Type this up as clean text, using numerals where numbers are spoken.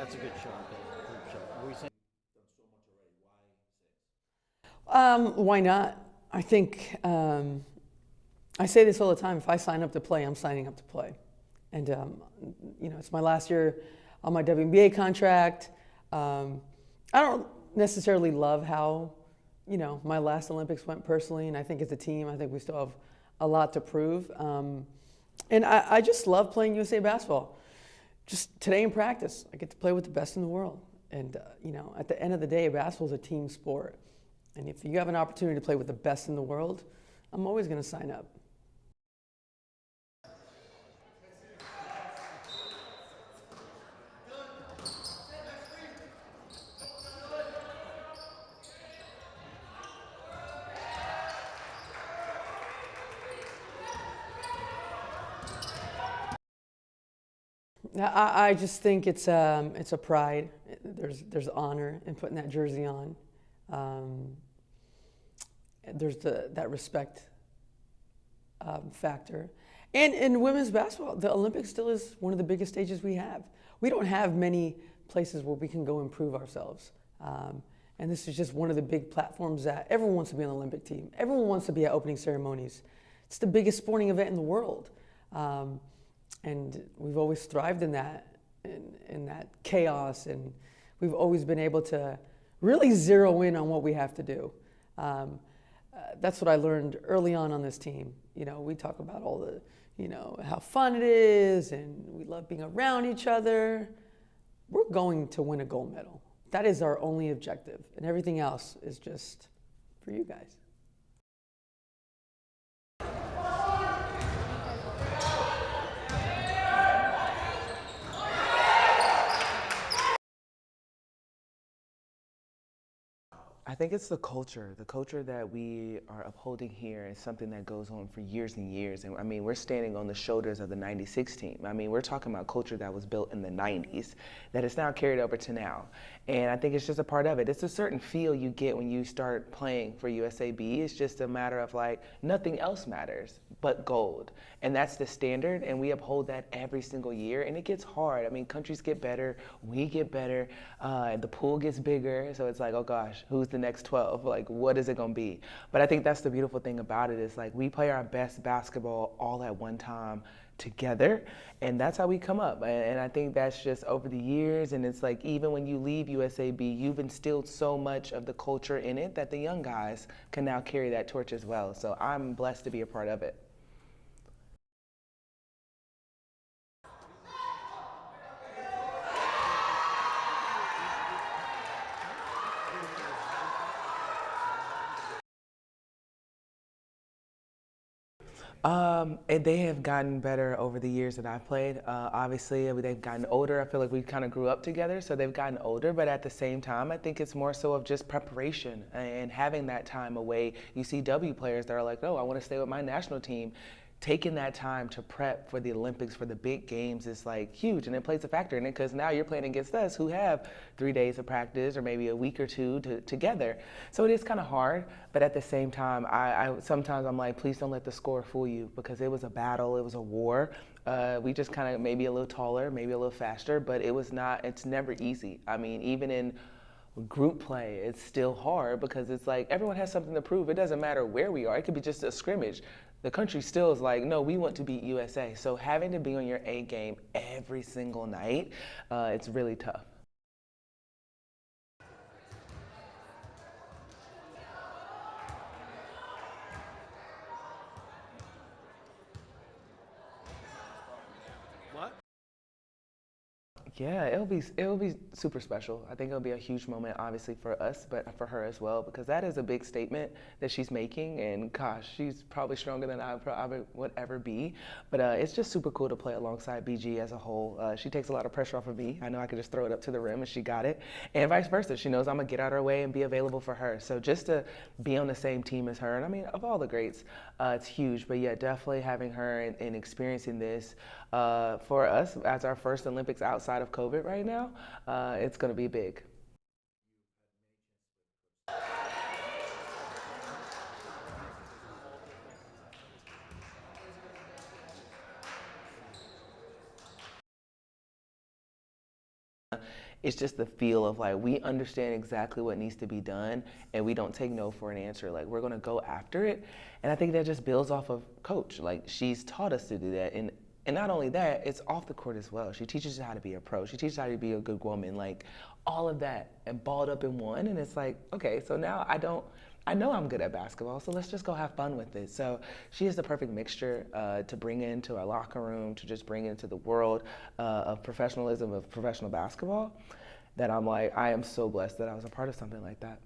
That's a good shot, though. Group shot. What were you saying? Why not? I think I say this all the time. If I sign up to play, I'm signing up to play. And it's my last year on my WNBA contract. I don't necessarily love how my last Olympics went personally, and I think as a team, I think we still have a lot to prove. And I just love playing USA basketball. Just today in practice, I get to play with the best in the world. And at the end of the day, basketball is a team sport. And if you have an opportunity to play with the best in the world, I'm always going to sign up. I just think it's a pride. There's honor in putting that jersey on. There's that respect factor. And in women's basketball, the Olympics still is one of the biggest stages we have. We don't have many places where we can go improve ourselves. And this is just one of the big platforms that everyone wants to be on the Olympic team. Everyone wants to be at opening ceremonies. It's the biggest sporting event in the world. And we've always thrived in that chaos, and we've always been able to really zero in on what we have to do. That's what I learned early on this team. We talk about all the, how fun it is, and we love being around each other. We're going to win a gold medal. That is our only objective, and everything else is just for you guys. I think it's the culture. The culture that we are upholding here is something that goes on for years and years. And I mean, we're standing on the shoulders of the '96 team. I mean, we're talking about culture that was built in the '90s that is now carried over to now. And I think it's just a part of it. It's a certain feel you get when you start playing for USAB. It's just a matter of like, nothing else matters but gold. And that's the standard, and we uphold that every single year. And it gets hard. I mean, countries get better, we get better, the pool gets bigger. So it's like, oh gosh, who's the next 12? Like, what is it gonna be? But I think that's the beautiful thing about it is like, we play our best basketball all at one time together, and that's how we come up. And I think that's just over the years, and it's like, even when you leave USAB, you've instilled so much of the culture in it that the young guys can now carry that torch as well. So I'm blessed to be a part of it. And they have gotten better over the years that I've played. Obviously, they've gotten older. I feel like we kind of grew up together, so they've gotten older. But at the same time, I think it's more so of just preparation and having that time away. You see W players that are like, oh, I want to stay with my national team. Taking that time to prep for the Olympics, for the big games, is like huge, and it plays a factor in it because now you're playing against us who have 3 days of practice or maybe a week or two together. So it is kind of hard, but at the same time, I sometimes I'm like, please don't let the score fool you, because it was a battle, it was a war. We just kind of maybe a little taller, maybe a little faster, but it's never easy. I mean, even in group play, it's still hard because it's like everyone has something to prove. It doesn't matter where we are. It could be just a scrimmage. The country still is like, no, we want to beat USA. So having to be on your A game every single night, it's really tough. What? Yeah, it'll be super special. I think it'll be a huge moment, obviously for us, but for her as well, because that is a big statement that she's making. And gosh, she's probably stronger than I probably would ever be. But it's just super cool to play alongside BG as a whole. She takes a lot of pressure off of me. I know I could just throw it up to the rim, and she got it. And vice versa, she knows I'm gonna get out of her way and be available for her. So just to be on the same team as her, and I mean, of all the greats, it's huge. But yeah, definitely having her and experiencing this for us as our first Olympics outside of COVID right now, it's going to be big. it's just the feel of like, we understand exactly what needs to be done and we don't take no for an answer. Like, we're gonna go after it. And I think that just builds off of Coach. Like, she's taught us to do that. And not only that, it's off the court as well. She teaches you how to be a pro. She teaches how to be a good woman, like all of that and balled up in one. And it's like, okay, so now I know I'm good at basketball, so let's just go have fun with it. So she is the perfect mixture to bring into our locker room, to just bring into the world of professionalism, of professional basketball, that I'm like, I am so blessed that I was a part of something like that.